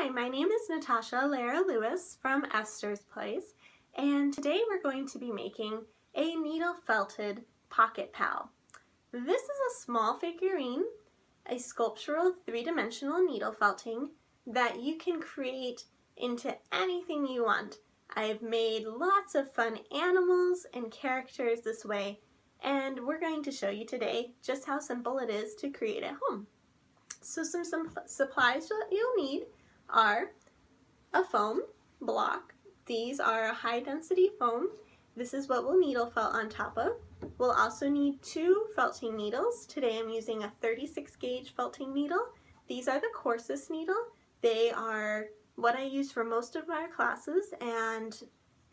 Hi, my name is Natasha Lara Lewis from Esther's Place, and today we're going to be making a needle felted pocket pal. This is a small figurine, a sculptural three-dimensional needle felting that you can create into anything you want. I've made lots of fun animals and characters this way, and we're going to show you today just how simple it is to create at home. So some supplies that you'll need are a foam block. These are a high density foam. This is what we'll needle felt on top of. We'll also need 2 felting needles. Today I'm using a 36 gauge felting needle. These are the coarsest needle. They are what I use for most of my classes and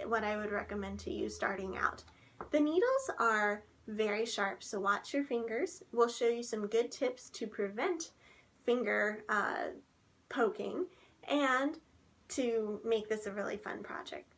what I would recommend to use starting out. The needles are very sharp, so watch your fingers. We'll show you some good tips to prevent finger poking and to make this a really fun project.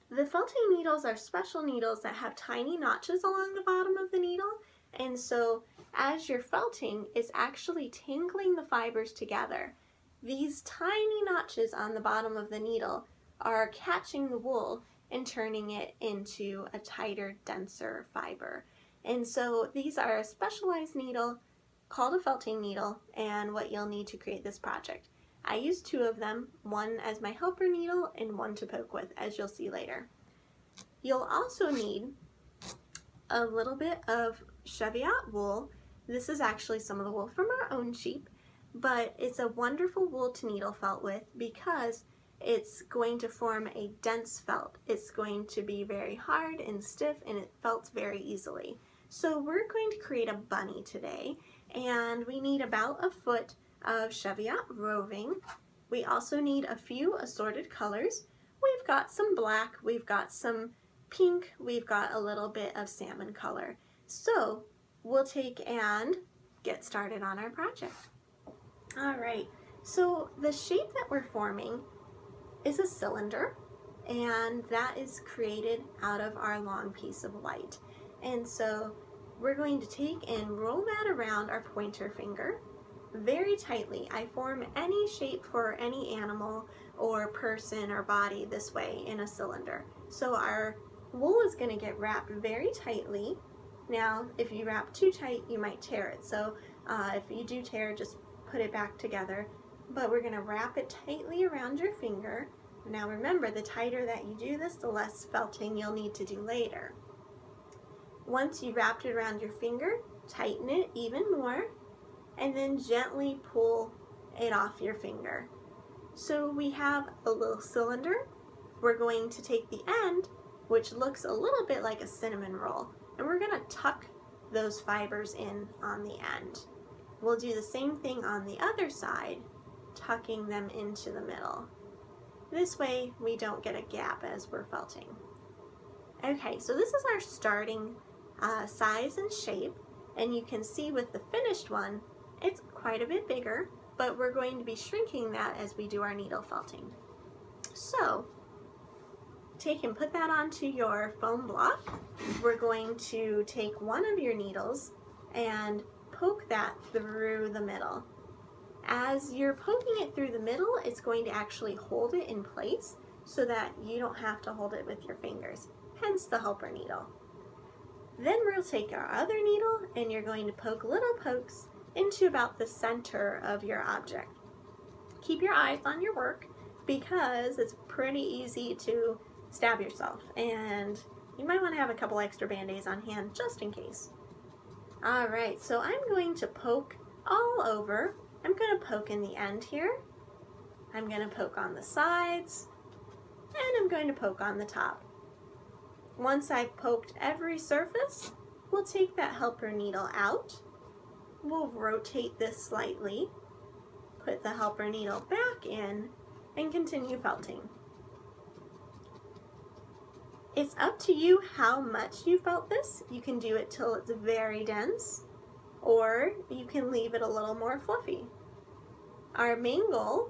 The felting needles are special needles that have tiny notches along the bottom of the needle, and so as you're felting, it's actually tangling the fibers together. These tiny notches on the bottom of the needle are catching the wool and turning it into a tighter, denser fiber. And so these are a specialized needle called a felting needle, and what you'll need to create this project. I used 2 of them, one as my helper needle and one to poke with, as you'll see later. You'll also need a little bit of Cheviot wool. This is actually some of the wool from our own sheep, but it's a wonderful wool to needle felt with because it's going to form a dense felt. It's going to be very hard and stiff, and it felts very easily. So we're going to create a bunny today, and we need about a foot of Cheviot roving. We also need a few assorted colors. We've got some black, we've got some pink, we've got a little bit of salmon color. So we'll take and get started on our project. Alright, so the shape that we're forming is a cylinder, and that is created out of our long piece of white. And so we're going to take and roll that around our pointer finger very tightly. I form any shape for any animal or person or body this way in a cylinder. So our wool is going to get wrapped very tightly. Now, if you wrap too tight, you might tear it. So if you do tear, just put it back together. But we're going to wrap it tightly around your finger. Now remember, the tighter that you do this, the less felting you'll need to do later. Once you wrapped it around your finger, tighten it even more, and then gently pull it off your finger. So we have a little cylinder. We're going to take the end, which looks a little bit like a cinnamon roll, and we're going to tuck those fibers in on the end. We'll do the same thing on the other side, tucking them into the middle. This way we don't get a gap as we're felting. Okay, so this is our starting size and shape, and you can see with the finished one, it's quite a bit bigger, but we're going to be shrinking that as we do our needle felting. So take and put that onto your foam block. We're going to take one of your needles and poke that through the middle. As you're poking it through the middle, it's going to actually hold it in place so that you don't have to hold it with your fingers, hence the helper needle. Then we'll take our other needle, and you're going to poke little pokes into about the center of your object. Keep your eyes on your work because it's pretty easy to stab yourself, and you might want to have a couple extra band-aids on hand just in case. Alright, so I'm going to poke all over. I'm going to poke in the end here. I'm going to poke on the sides, and I'm going to poke on the top. Once I've poked every surface, we'll take that helper needle out. We'll rotate this slightly, put the helper needle back in, and continue felting. It's up to you how much you felt this. You can do it till it's very dense, or you can leave it a little more fluffy. Our main goal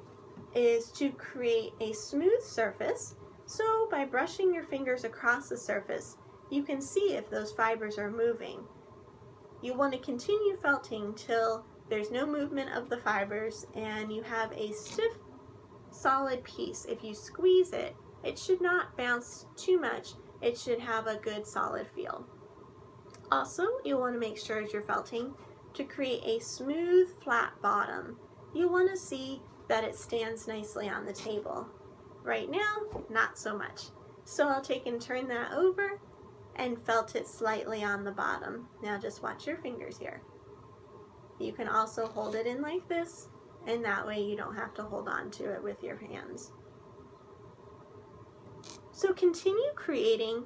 is to create a smooth surface, so by brushing your fingers across the surface, you can see if those fibers are moving. You want to continue felting till there's no movement of the fibers and you have a stiff solid piece. If you squeeze it, it should not bounce too much. It should have a good solid feel. Also, you'll want to make sure as you're felting to create a smooth, flat bottom. You'll want to see that it stands nicely on the table. Right now, not so much. So I'll take and turn that over and felt it slightly on the bottom. Now just watch your fingers here. You can also hold it in like this, and that way you don't have to hold on to it with your hands. So continue creating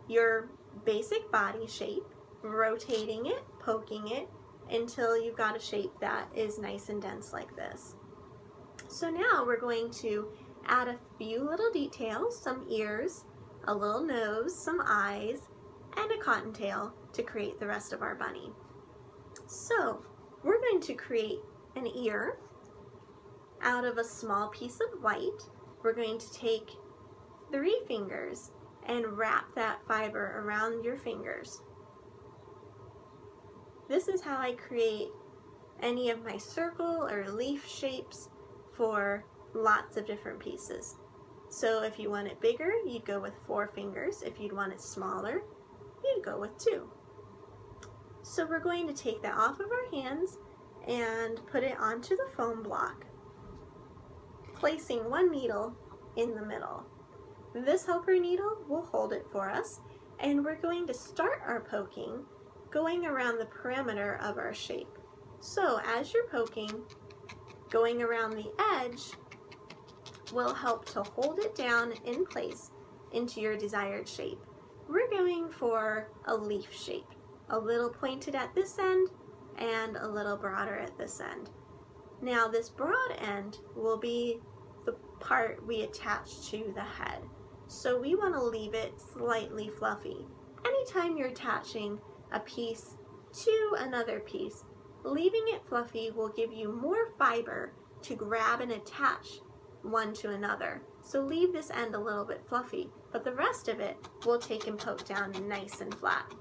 your basic body shape, rotating it, poking it, until you've got a shape that is nice and dense like this. So now we're going to add a few little details, some ears, a little nose, some eyes, and a cottontail to create the rest of our bunny. So we're going to create an ear out of a small piece of white. We're going to take 3 fingers and wrap that fiber around your fingers. This is how I create any of my circle or leaf shapes for lots of different pieces. So if you want it bigger, you'd go with 4 fingers. If you'd want it smaller, you'd go with 2. So we're going to take that off of our hands and put it onto the foam block, placing 1 needle in the middle. This helper needle will hold it for us, and we're going to start our poking going around the perimeter of our shape. So as you're poking, going around the edge will help to hold it down in place into your desired shape. We're going for a leaf shape, a little pointed at this end and a little broader at this end. Now this broad end will be the part we attach to the head. So we want to leave it slightly fluffy. Anytime you're attaching a piece to another piece, leaving it fluffy will give you more fiber to grab and attach one to another. So leave this end a little bit fluffy, but the rest of it we'll take and poke down nice and flat.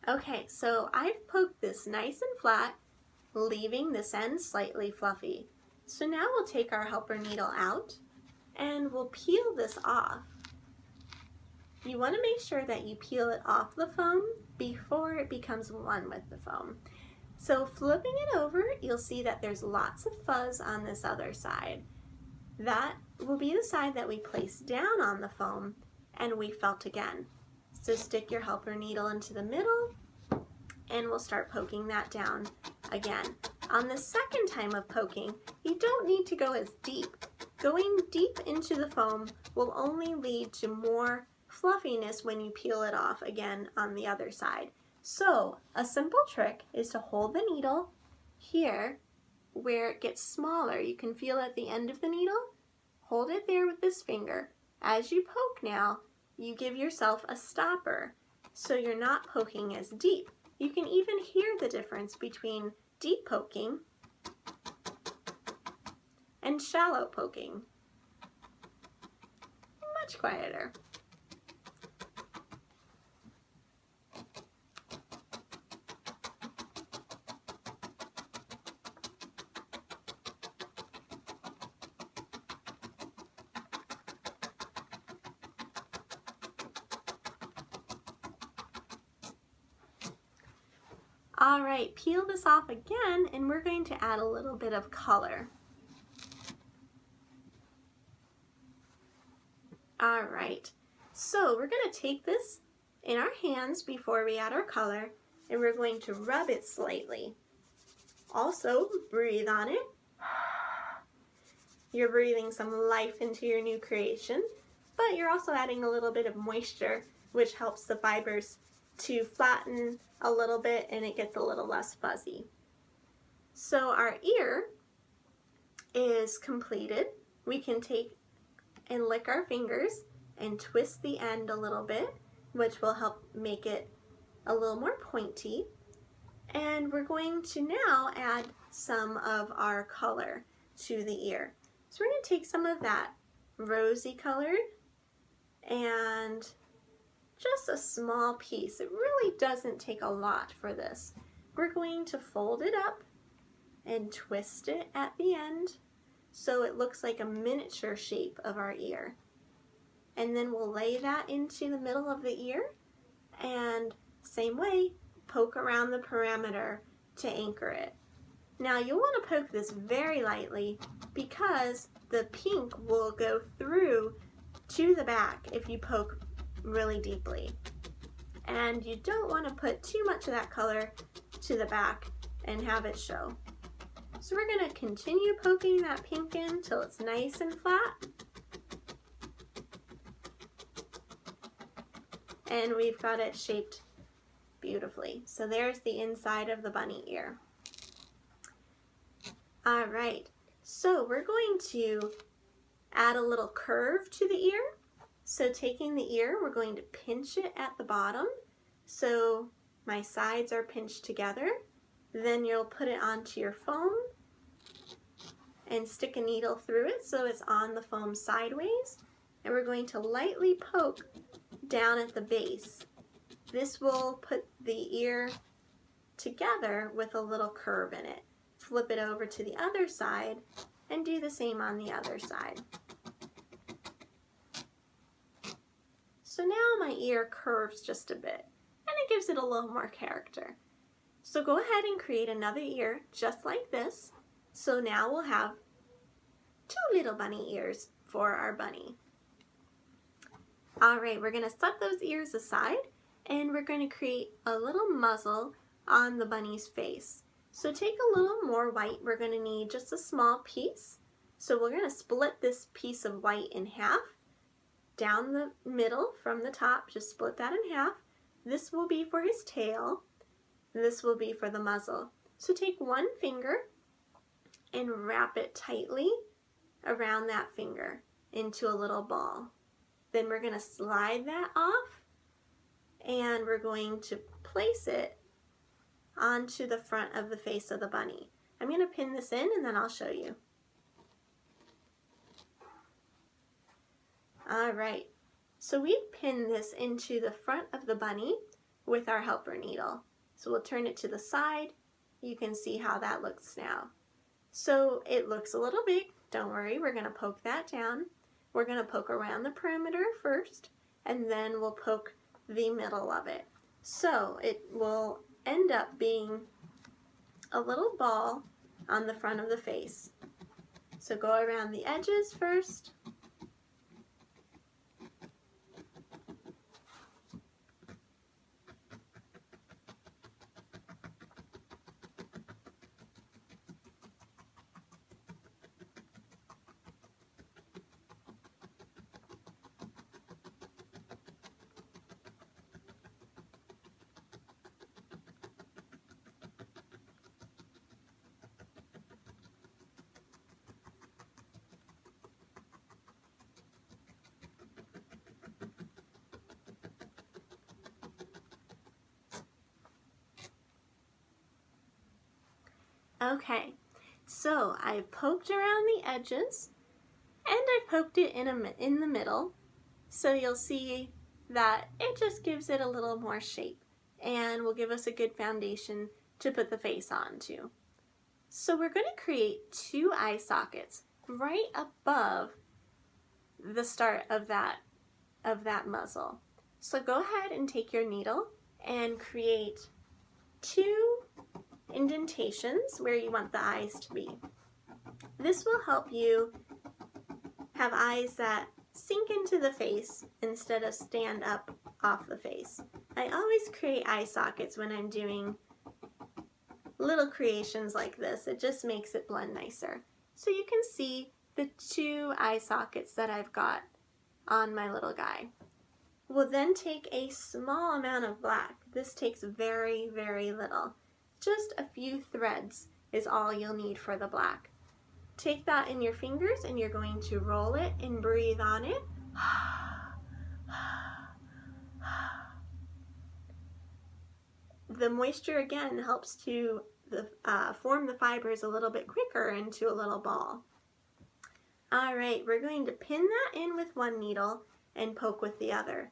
Okay, so I've poked this nice and flat, leaving this end slightly fluffy. So now we'll take our helper needle out and we'll peel this off. You want to make sure that you peel it off the foam before it becomes one with the foam. So flipping it over, you'll see that there's lots of fuzz on this other side. That will be the side that we place down on the foam and we felt again. So stick your helper needle into the middle and we'll start poking that down again. On the second time of poking, you don't need to go as deep. Going deep into the foam will only lead to more fluffiness when you peel it off again on the other side. So a simple trick is to hold the needle here where it gets smaller. You can feel at the end of the needle. Hold it there with this finger. As you poke now, you give yourself a stopper so you're not poking as deep. You can even hear the difference between deep poking and shallow poking. Much quieter. All right, peel this off again and we're going to add a little bit of color. All right, so we're going to take this in our hands before we add our color and we're going to rub it slightly. Also, breathe on it. You're breathing some life into your new creation, but you're also adding a little bit of moisture, which helps the fibers to flatten a little bit and it gets a little less fuzzy. So our ear is completed. We can take and lick our fingers and twist the end a little bit, which will help make it a little more pointy. And we're going to now add some of our color to the ear. So we're going to take some of that rosy colored and just a small piece. It really doesn't take a lot for this. We're going to fold it up and twist it at the end so it looks like a miniature shape of our ear. And then we'll lay that into the middle of the ear and same way, poke around the perimeter to anchor it. Now you'll want to poke this very lightly because the pink will go through to the back if you poke really deeply. And you don't want to put too much of that color to the back and have it show. So we're going to continue poking that pink in till it's nice and flat. And we've got it shaped beautifully. So there's the inside of the bunny ear. All right, so we're going to add a little curve to the ear. So taking the ear, we're going to pinch it at the bottom. So my sides are pinched together. Then you'll put it onto your foam and stick a needle through it so it's on the foam sideways. And we're going to lightly poke down at the base. This will put the ear together with a little curve in it. Flip it over to the other side and do the same on the other side. So now my ear curves just a bit and it gives it a little more character. So go ahead and create another ear just like this. So now we'll have two little bunny ears for our bunny. All right, we're going to set those ears aside and we're going to create a little muzzle on the bunny's face. So take a little more white. We're going to need just a small piece. So we're going to split this piece of white in half. Down the middle from the top, just split that in half. This will be for his tail. This will be for the muzzle. So take one finger and wrap it tightly around that finger into a little ball. Then we're going to slide that off and we're going to place it onto the front of the face of the bunny. I'm going to pin this in and then I'll show you. Alright, so we've pinned this into the front of the bunny with our helper needle. So we'll turn it to the side. You can see how that looks now. So it looks a little big. Don't worry, we're going to poke that down. We're going to poke around the perimeter first and then we'll poke the middle of it. So it will end up being a little ball on the front of the face. So go around the edges first. Okay, so I've poked around the edges and I've poked it in the middle, so you'll see that it just gives it a little more shape and will give us a good foundation to put the face onto. So we're going to create two eye sockets right above the start of that muzzle. So go ahead and take your needle and create two indentations where you want the eyes to be. This will help you have eyes that sink into the face instead of stand up off the face. I always create eye sockets when I'm doing little creations like this. It just makes it blend nicer. So you can see the two eye sockets that I've got on my little guy. We'll then take a small amount of black. This takes very, very little. Just a few threads is all you'll need for the black. Take that in your fingers and you're going to roll it and breathe on it. the moisture again helps to form the fibers a little bit quicker into a little ball. All right, we're going to pin that in with one needle and poke with the other.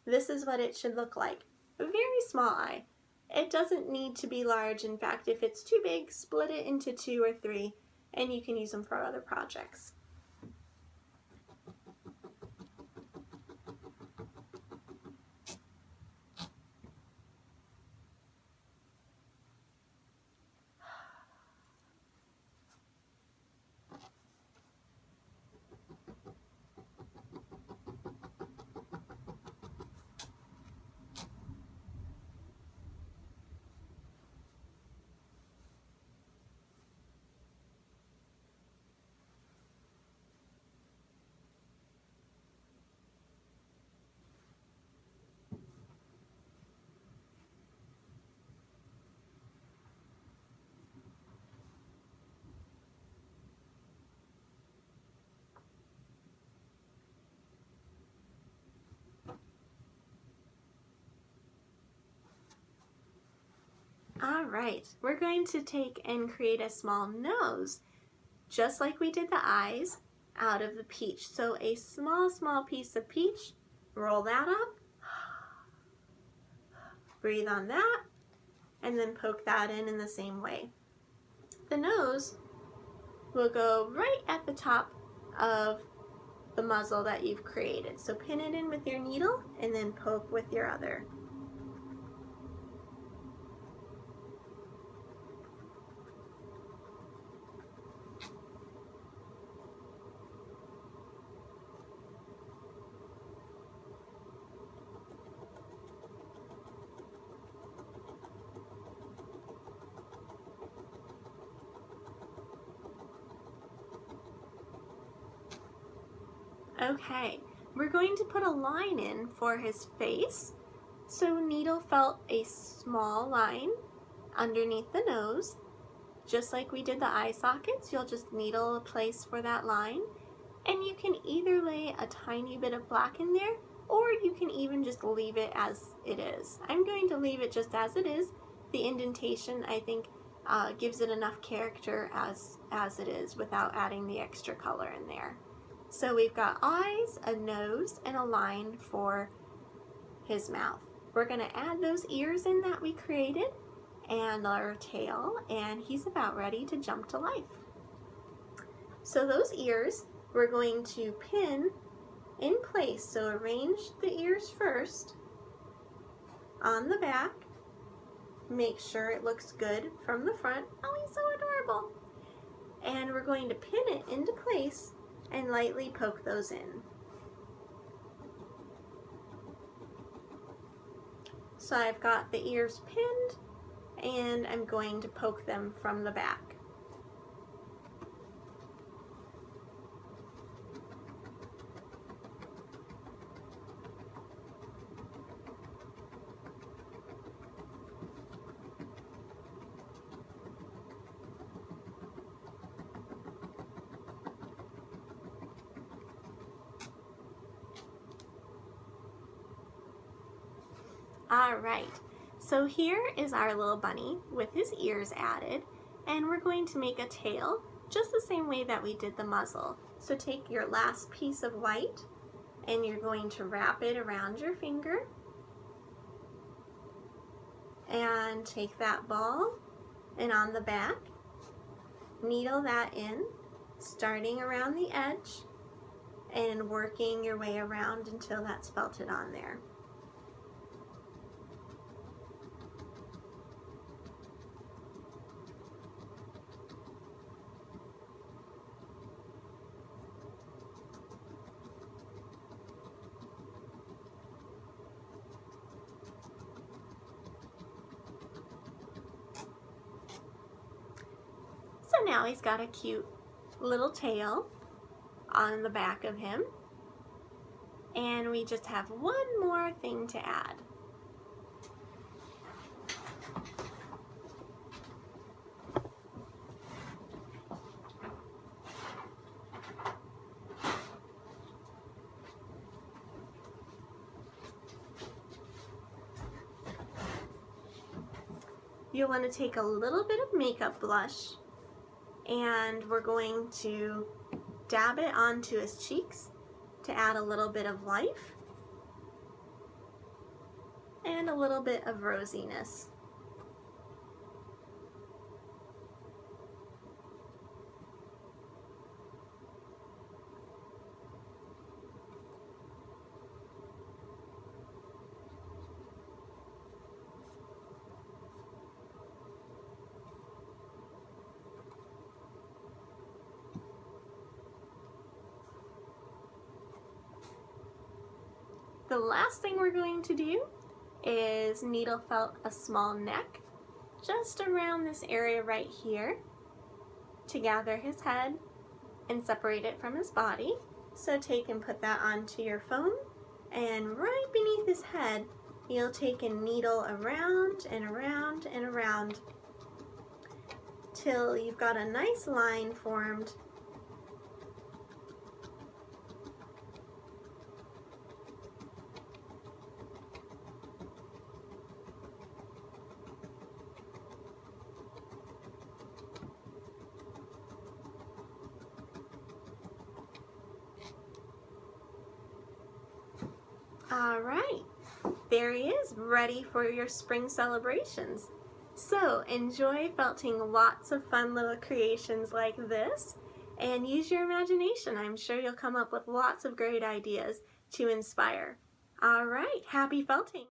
This is what it should look like. A very small eye. It doesn't need to be large. In fact, if it's too big, split it into 2 or 3 and you can use them for other projects. All right, we're going to take and create a small nose, just like we did the eyes, out of the peach. So a small piece of peach, roll that up, breathe on that, and then poke that in the same way. The nose will go right at the top of the muzzle that you've created. So pin it in with your needle and then poke with your other. Okay, we're going to put a line in for his face. So needle felt a small line underneath the nose. Just like we did the eye sockets, you'll just needle a place for that line. And you can either lay a tiny bit of black in there, or you can even just leave it as it is. I'm going to leave it just as it is. The indentation, I think, gives it enough character as it is without adding the extra color in there. So we've got eyes, a nose, and a line for his mouth. We're going to add those ears in that we created and our tail, and he's about ready to jump to life. So those ears we're going to pin in place. So arrange the ears first on the back. Make sure it looks good from the front. Oh, he's so adorable. And we're going to pin it into place and lightly poke those in. So I've got the ears pinned and I'm going to poke them from the back. Alright, so here is our little bunny with his ears added, and we're going to make a tail just the same way that we did the muzzle. So take your last piece of white and you're going to wrap it around your finger and take that ball and on the back, needle that in, starting around the edge and working your way around until that's felted on there. So now he's got a cute little tail on the back of him. And we just have one more thing to add. you'll want to take a little bit of makeup blush and we're going to dab it onto his cheeks to add a little bit of life and a little bit of rosiness. The last thing we're going to do is needle felt a small neck just around this area right here to gather his head and separate it from his body. So take and put that onto your phone, and right beneath his head you'll take a needle around and around and around till you've got a nice line formed. All right, there he is, ready for your spring celebrations. So enjoy felting lots of fun little creations like this and use your imagination. I'm sure you'll come up with lots of great ideas to inspire. All right, happy felting.